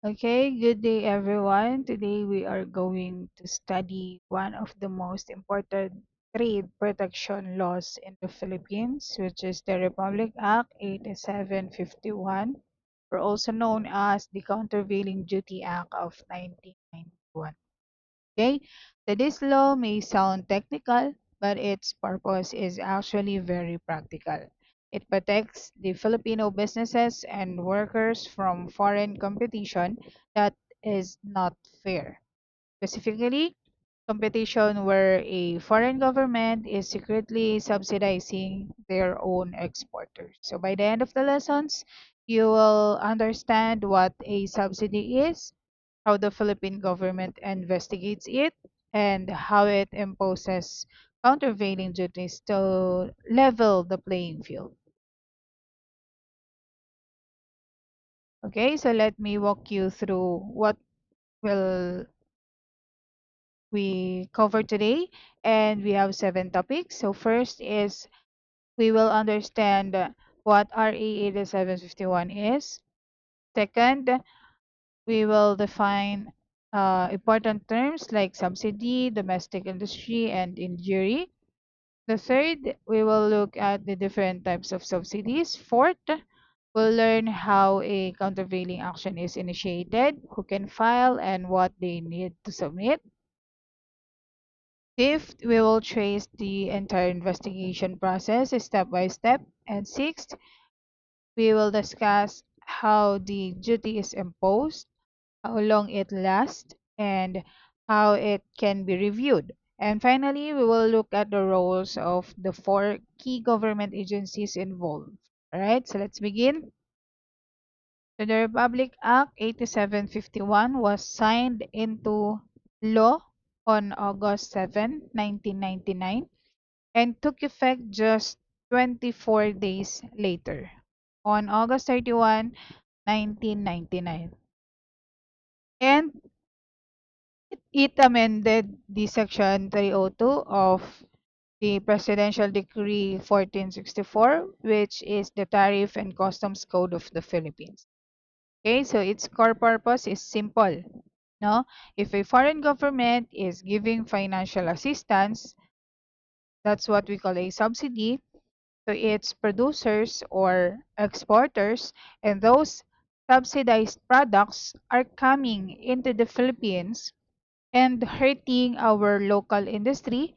Okay, good day everyone. Today we are going to study one of the most important trade protection laws in the Philippines, which is the Republic Act 8751, or also known as the Countervailing Duty Act of 1991. Okay, so this law may sound technical, but its purpose is actually very practical. It protects the Filipino businesses and workers from foreign competition that is not fair. Specifically, competition where a foreign government is secretly subsidizing their own exporters. So by the end of the lessons, you will understand what a subsidy is, how the Philippine government investigates it, and how it imposes countervailing duties to level the playing field. Okay, so let me walk you through what will we cover today, and we have 7 topics. So first is we will understand what RA 8751 is. Second, we will define important terms like subsidy, domestic industry, and injury. The third, we will look at the different types of subsidies. Fourth, we'll learn how a countervailing action is initiated, who can file, and what they need to submit. Fifth, we will trace the entire investigation process step by step. And sixth, we will discuss how the duty is imposed, how long it lasts, and how it can be reviewed. And finally, we will look at the roles of the 4 key government agencies involved. All right, so let's begin. So the Republic Act 8751 was signed into law on August 7, 1999, and took effect just 24 days later, on August 31, 1999. And it amended the Section 302 of the Presidential Decree 1464, which is the Tariff and Customs Code of the Philippines. Okay, so its core purpose is simple. No, if a foreign government is giving financial assistance, that's what we call a subsidy, to its producers or exporters, and those subsidized products are coming into the Philippines and hurting our local industry,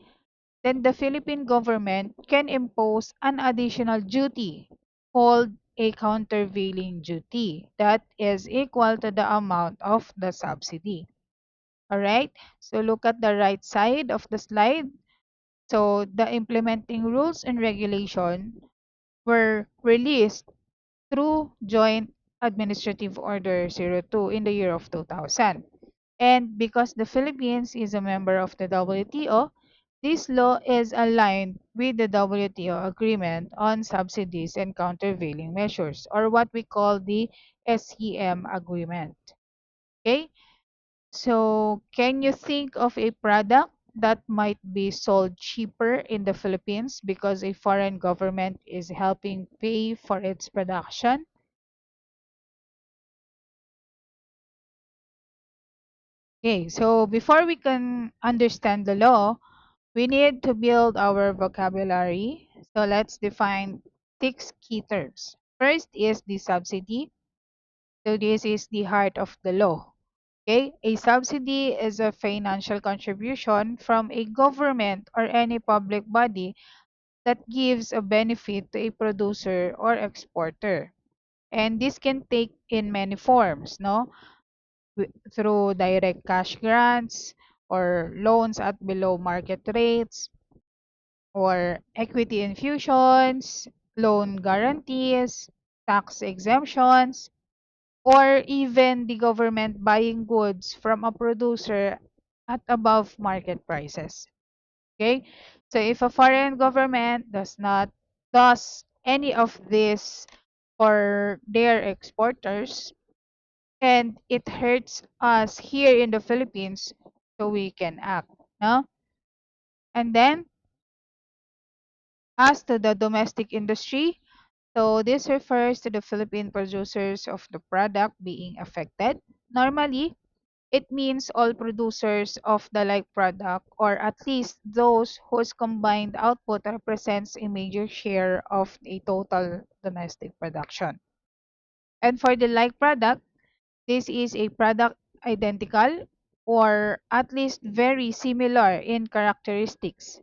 then the Philippine government can impose an additional duty called a countervailing duty that is equal to the amount of the subsidy. All right, so look at the right side of the slide. So the implementing rules and regulation were released through Joint Administrative Order 02 in the year of 2000. And because the Philippines is a member of the WTO, this law is aligned with the WTO agreement on subsidies and countervailing measures, or what we call the SCM agreement. Okay? So, can you think of a product that might be sold cheaper in the Philippines because a foreign government is helping pay for its production? Okay, so before we can understand the law, we need to build our vocabulary. So let's define 6 key terms. First is the subsidy. So this is the heart of the law. Okay, a subsidy is a financial contribution from a government or any public body that gives a benefit to a producer or exporter. And this can take in many forms, no? Through direct cash grants or loans at below market rates, or equity infusions, loan guarantees, tax exemptions, or even the government buying goods from a producer at above market prices. Okay? So if a foreign government does any of this for their exporters, and it hurts us here in the Philippines, so we can act. No? And then as to the domestic industry, So this refers to the Philippine producers of the product being affected. Normally, it means all producers of the like product, or at least those whose combined output represents a major share of a total domestic production. And for the like product, this is a product identical or at least very similar in characteristics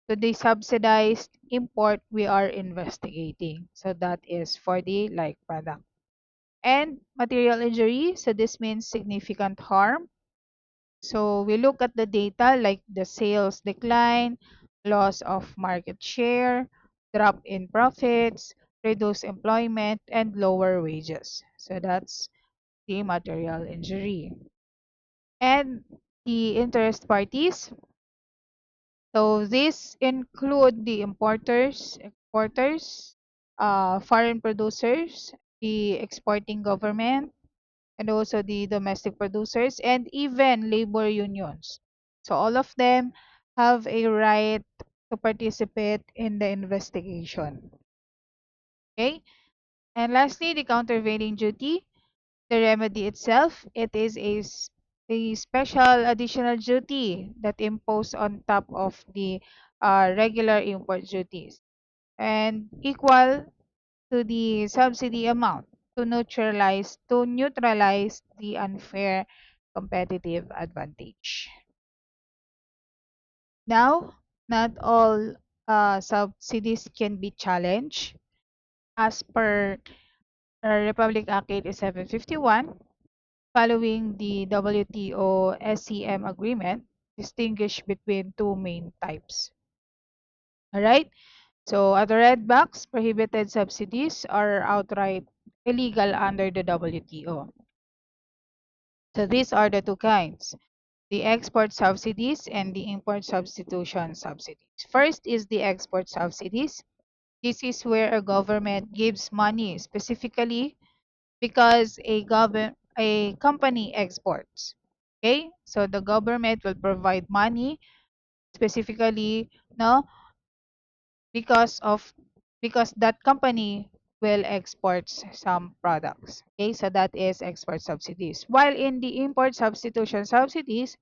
to the subsidized import we are investigating. So that is for the like product. And material injury, so this means significant harm. So we look at the data like the sales decline, loss of market share, drop in profits, reduced employment, and lower wages. So that's the material injury. And the interest parties. So these include the importers, exporters, foreign producers, the exporting government, and also the domestic producers, and even labor unions. So all of them have a right to participate in the investigation. Okay? And lastly, the countervailing duty. The remedy itself, it is a special additional duty that imposed on top of the regular import duties and equal to the subsidy amount to neutralize the unfair competitive advantage. Now, not all subsidies can be challenged as per Republic Act 8751. Following the WTO SCM agreement, distinguish between two main types. All right? So, at the red box, prohibited subsidies are outright illegal under the WTO. So, these are the two kinds: the export subsidies and the import substitution subsidies. First is the export subsidies. This is where a government gives money specifically because a company exports. Okay? So the government will provide money specifically, no, because of because that company will export some products. Okay? So that is export subsidies. While in the import substitution subsidies,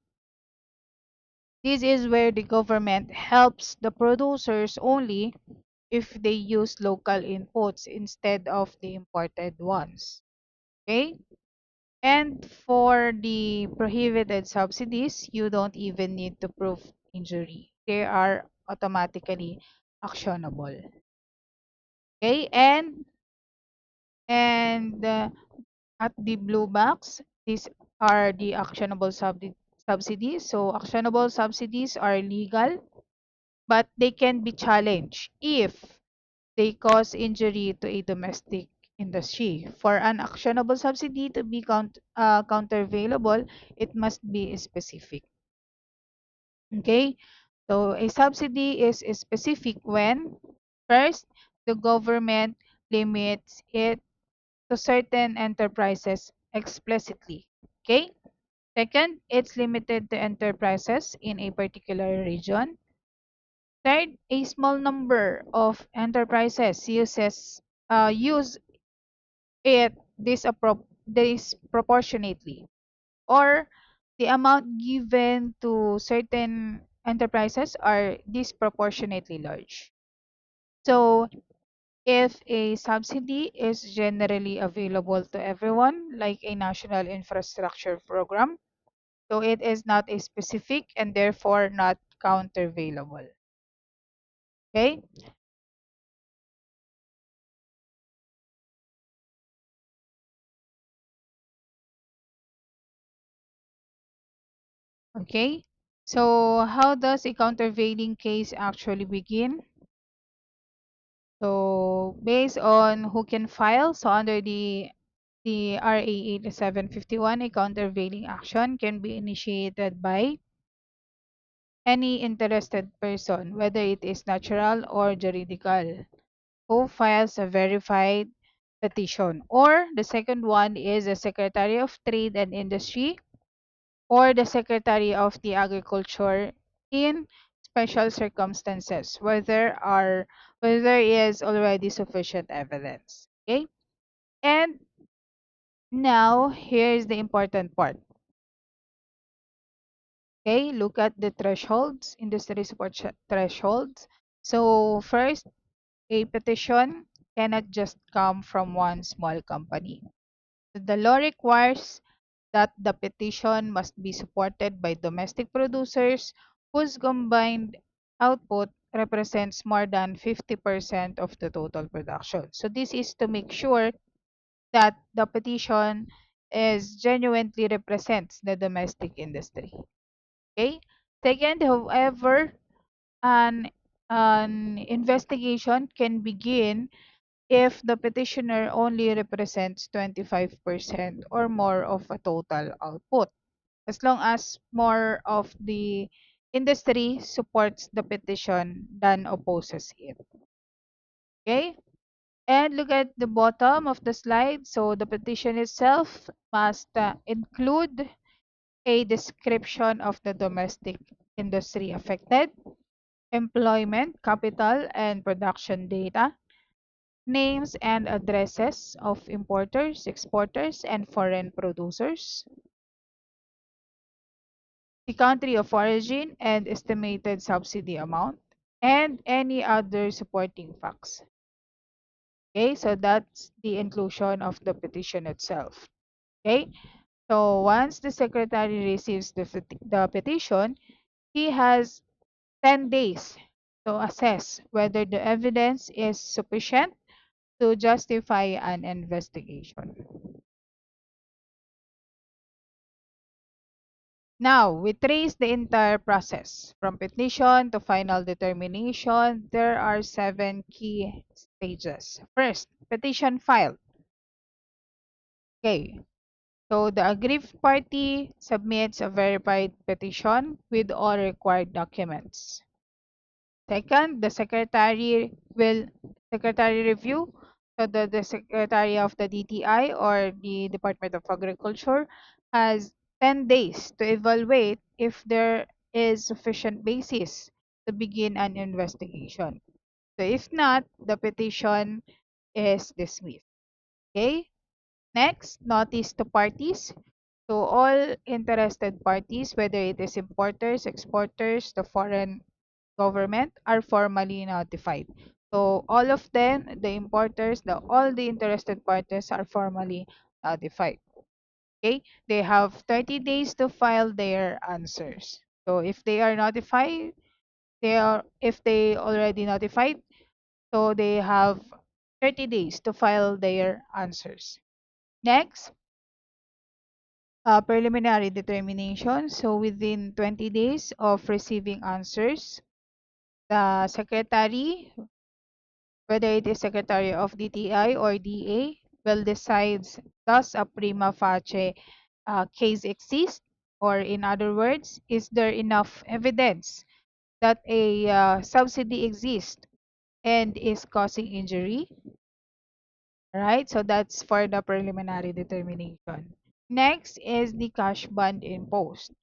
this is where the government helps the producers only if they use local inputs instead of the imported ones. Okay? And for the prohibited subsidies, you don't even need to prove injury. They are automatically actionable. Okay? And at the blue box, these are the actionable subsidies. So actionable subsidies are legal, but they can be challenged if they cause injury to a domestic industry. For an actionable subsidy to be countervailable, it must be specific. Okay? So a subsidy is specific when, first, the government limits it to certain enterprises explicitly. Okay? Second, it's limited to enterprises in a particular region. Third, a small number of enterprises use it disproportionately, or the amount given to certain enterprises are disproportionately large. So if a subsidy is generally available to everyone, like a national infrastructure program, so it is not a specific and therefore not countervailable. Okay? Okay. So how does a countervailing case actually begin? So based on who can file, so under the RA 8751, a countervailing action can be initiated by any interested person, whether it is natural or juridical, who files a verified petition. Or the second one is the Secretary of Trade and Industry or the Secretary of the Agriculture in special circumstances where there is already sufficient evidence. Okay? And now here's the important part. Okay, look at the thresholds, industry support thresholds. So first, a petition cannot just come from one small company. The law requires that the petition must be supported by domestic producers whose combined output represents more than 50% of the total production. So this is to make sure that the petition is genuinely represents the domestic industry. Okay? Second, however, an an investigation can begin if the petitioner only represents 25% or more of a total output, as long as more of the industry supports the petition than opposes it. Okay? And look at the bottom of the slide. So the petition itself must include a description of the domestic industry affected, employment, capital, and production data, names and addresses of importers, exporters, and foreign producers, the country of origin and estimated subsidy amount, and any other supporting facts. Okay, so that's the inclusion of the petition itself. Okay, so once the secretary receives the petition, he has 10 days to assess whether the evidence is sufficient to justify an investigation. Now, we trace the entire process from petition to final determination. There are 7 key stages. First, petition filed. Okay, so the aggrieved party submits a verified petition with all required documents. Second, the secretary review. So the secretary of the DTI or the Department of Agriculture has 10 days to evaluate if there is sufficient basis to begin an investigation. So if not, the petition is dismissed. Okay? Next, notice to parties. So all interested parties, whether it is importers, exporters, the foreign government, are formally notified. So all of them, the importers, all the interested parties are formally notified. Okay, they have 30 days to file their answers. So if they are notified, if they already notified, so they have 30 days to file their answers. Next, preliminary determination. So within 20 days of receiving answers, the secretary, whether it is secretary of DTI or DA, will decide does a prima facie case exist, or in other words, is there enough evidence that a subsidy exists and is causing injury, right? So that's for the preliminary determination. Next is the cash bond imposed.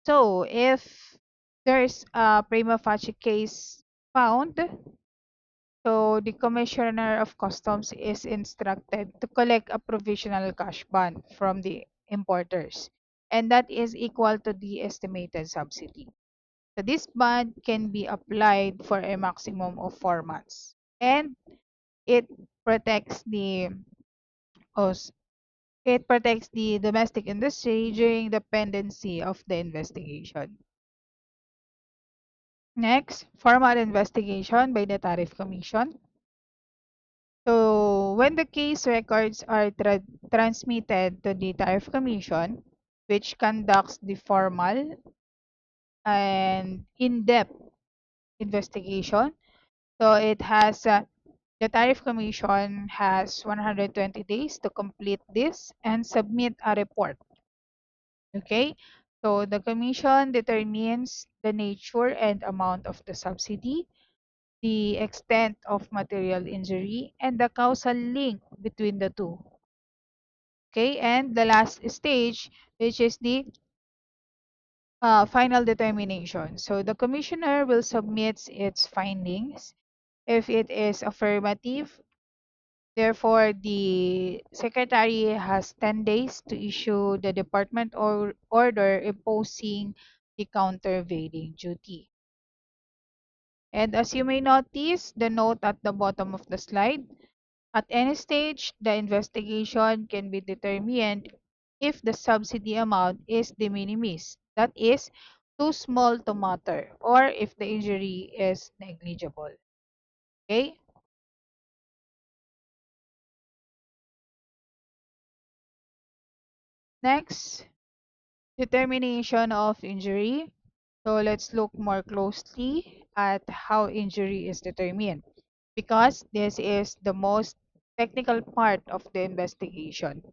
So if there's a prima facie case found, so the Commissioner of Customs is instructed to collect a provisional cash bond from the importers, and that is equal to the estimated subsidy. So this bond can be applied for a maximum of 4 months, and it protects the os- it protects the domestic industry during the pendency of the investigation. Next, formal investigation by the Tariff Commission. So, when the case records are transmitted to the Tariff Commission, which conducts the formal and in-depth investigation, so the Tariff Commission has 120 days to complete this and submit a report. Okay, so the Commission determines the nature and amount of the subsidy, the extent of material injury, and the causal link between the two. Okay, and the last stage, which is the final determination. So the commissioner will submit its findings. If it is affirmative, therefore the secretary has 10 days to issue the department or order imposing the countervailing duty. And as you may notice, the note at the bottom of the slide, at any stage, the investigation can be determined if the subsidy amount is de minimis, that is, too small to matter, or if the injury is negligible. Okay? Next, determination of injury. So let's look more closely at how injury is determined because this is the most technical part of the investigation.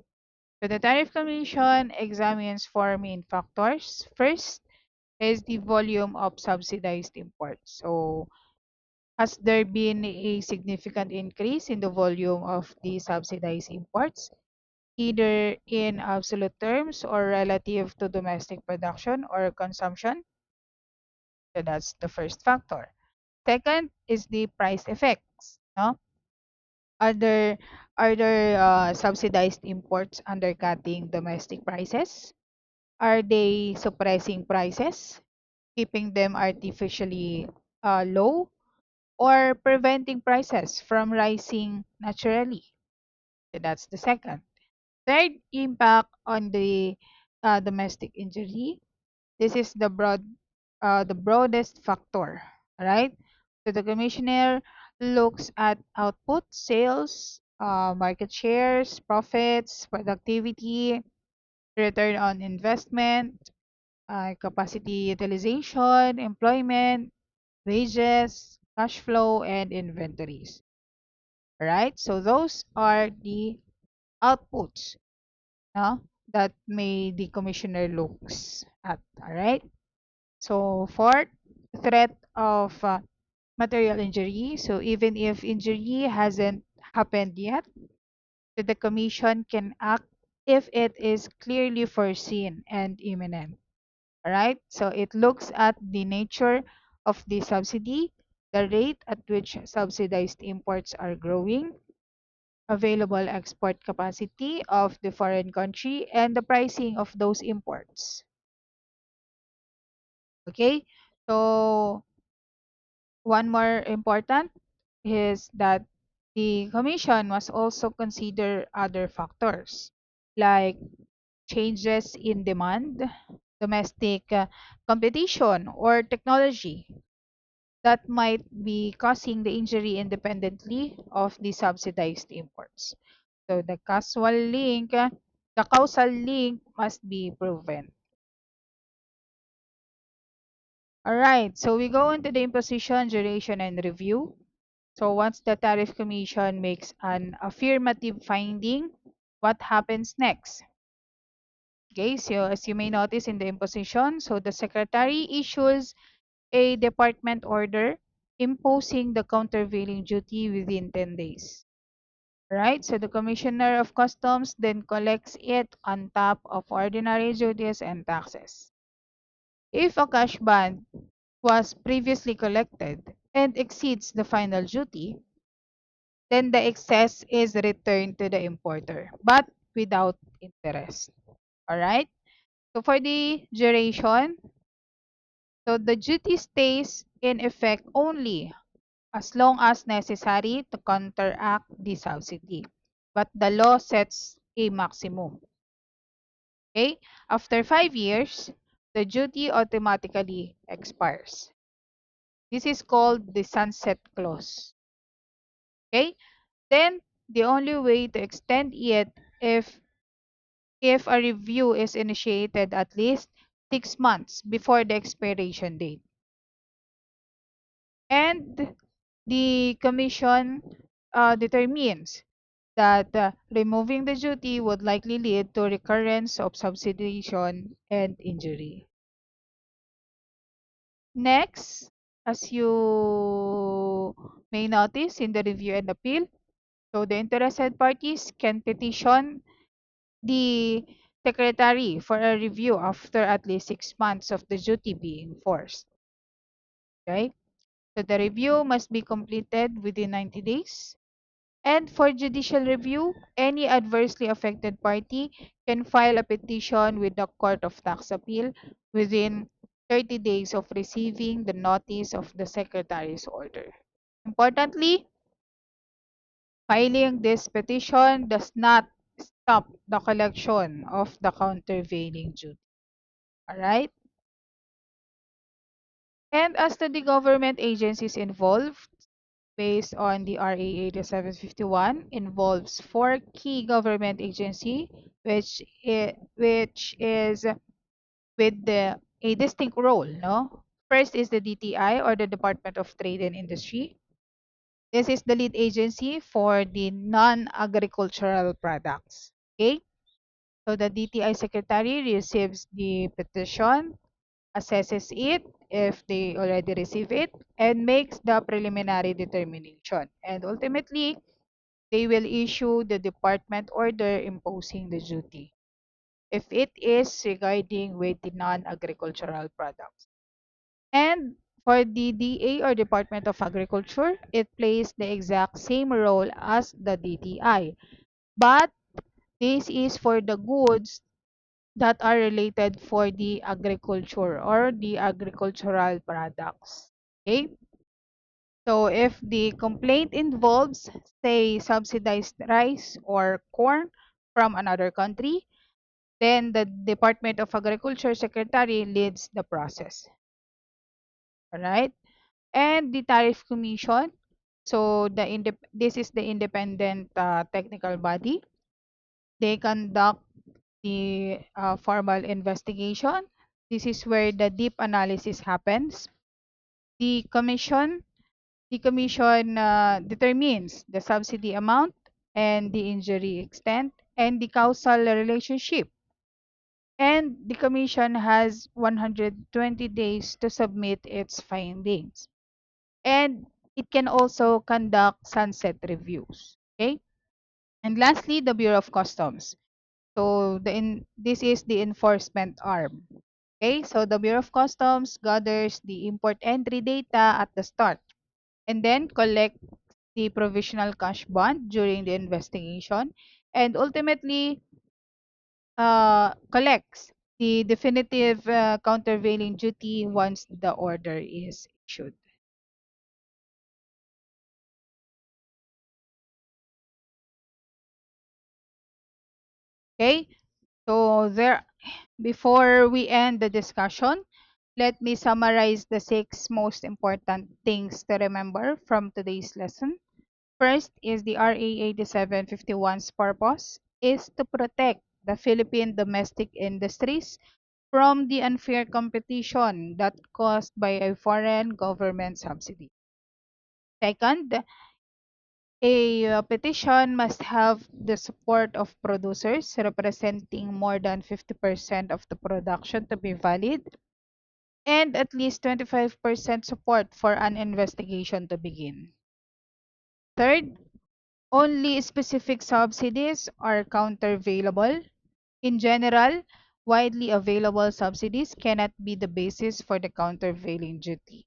So the Tariff Commission examines four main factors. First is the volume of subsidized imports. So has there been a significant increase in the volume of the subsidized imports, either in absolute terms or relative to domestic production or consumption? So that's the first factor. Second is the price effects. No? Are there, subsidized imports undercutting domestic prices? Are they suppressing prices, keeping them artificially low, or preventing prices from rising naturally? So that's the second. Third, impact on the domestic injury. This is the broadest factor, right? So the commissioner looks at output, sales, market shares, profits, productivity, return on investment, capacity utilization, employment, wages, cash flow, and inventories. Right? So those are the outputs, no, that may the commissioner looks at. All right. So fourth, threat of material injury. So even if injury hasn't happened yet, the commission can act if it is clearly foreseen and imminent. Right? So it looks at the nature of the subsidy, the rate at which subsidized imports are growing, available export capacity of the foreign country, and the pricing of those imports. Okay? So one more important is that the commission must also consider other factors like changes in demand, domestic competition, or technology that might be causing the injury independently of the subsidized imports. So the causal link must be proven. All right, so we go into the imposition, duration, and review. So once the Tariff Commission makes an affirmative finding, what happens next? Okay, so as you may notice in the imposition, so the Secretary issues a department order imposing the countervailing duty within 10 days. Right? So the Commissioner of Customs then collects it on top of ordinary duties and taxes. If a cash bond was previously collected and exceeds the final duty, then the excess is returned to the importer, but without interest. All right? So for the duration, so the duty stays in effect only as long as necessary to counteract the subsidy. But the law sets a maximum. Okay? After 5 years, the duty automatically expires. This is called the sunset clause. Okay? Then the only way to extend it if if a review is initiated at least 6 months before the expiration date. And the commission determines that removing the duty would likely lead to recurrence of subsidization and injury. Next, as you may notice in the review and appeal, so the interested parties can petition the secretary for a review after at least 6 months of the duty being forced. Okay? So the review must be completed within 90 days. And for judicial review, any adversely affected party can file a petition with the Court of Tax Appeal within 30 days of receiving the notice of the Secretary's order. Importantly, filing this petition does not stop the collection of the countervailing duty. Alright? And as to the government agencies involved, based on the RA 8751, involves four key government agency, which is with a distinct role. No, first is the DTI, or the Department of Trade and Industry. This is the lead agency for the non-agricultural products. Okay, so the DTI secretary receives the petition, assesses it if they already receive it, and makes the preliminary determination. And ultimately, they will issue the department order imposing the duty if it is regarding with the non-agricultural products. And for the DA, or Department of Agriculture, it plays the exact same role as the DTI. But this is for the goods that are related for the agriculture or the agricultural products. Okay? So if the complaint involves, say, subsidized rice or corn from another country, then the Department of Agriculture Secretary leads the process. All right? And the Tariff Commission, so this is the independent technical body. They conduct the formal investigation. This is where the deep analysis happens. The commission, determines the subsidy amount and the injury extent and the causal relationship. And the commission has 120 days to submit its findings. And it can also conduct sunset reviews. Okay? And lastly, the Bureau of Customs. So this is the enforcement arm. Okay, so the Bureau of Customs gathers the import entry data at the start and then collect the provisional cash bond during the investigation, and ultimately collects the definitive countervailing duty once the order is issued. Okay, so there, before we end the discussion, let me summarize the six most important things to remember from today's lesson. First is the RA 8751's purpose is to protect the Philippine domestic industries from the unfair competition that caused by a foreign government subsidy. Second, a petition must have the support of producers representing more than 50% of the production to be valid, and at least 25% support for an investigation to begin. Third, only specific subsidies are countervailable. In general, widely available subsidies cannot be the basis for the countervailing duty.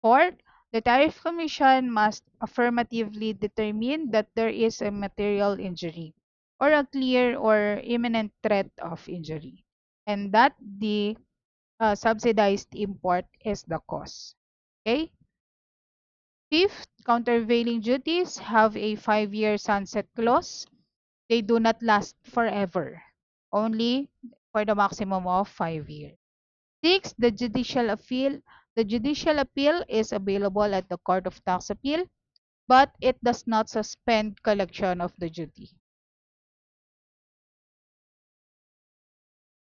Fourth, the Tariff Commission must affirmatively determine that there is a material injury or a clear or imminent threat of injury, and that the subsidized import is the cause. Okay? Fifth, countervailing duties have a 5-year sunset clause. They do not last forever, only for the maximum of 5 years. Six, the judicial appeal. The judicial appeal is available at the Court of Tax Appeal, but it does not suspend collection of the duty.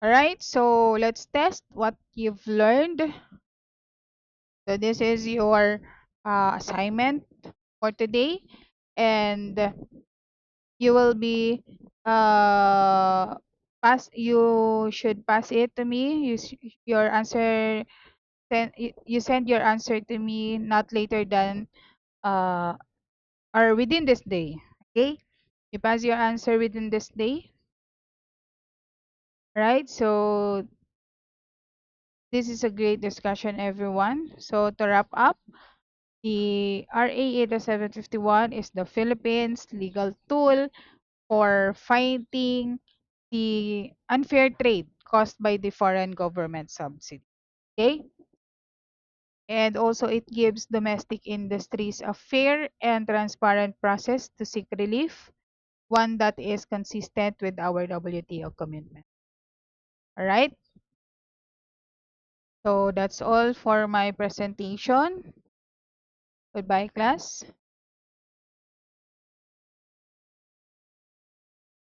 Alright, so let's test what you've learned. So this is your assignment for today, and you will be pass. You should pass it to me. Your answer. You send your answer to me not later than uh or within this day. Okay, you pass your answer within this day. right? So this is a great discussion, everyone. So to wrap up, the RA 8751 is the Philippines legal tool for fighting the unfair trade caused by the foreign government subsidy. Okay? And also it gives domestic industries a fair and transparent process to seek relief, one that is consistent with our WTO commitment. All right? So that's all for my presentation. Goodbye, class.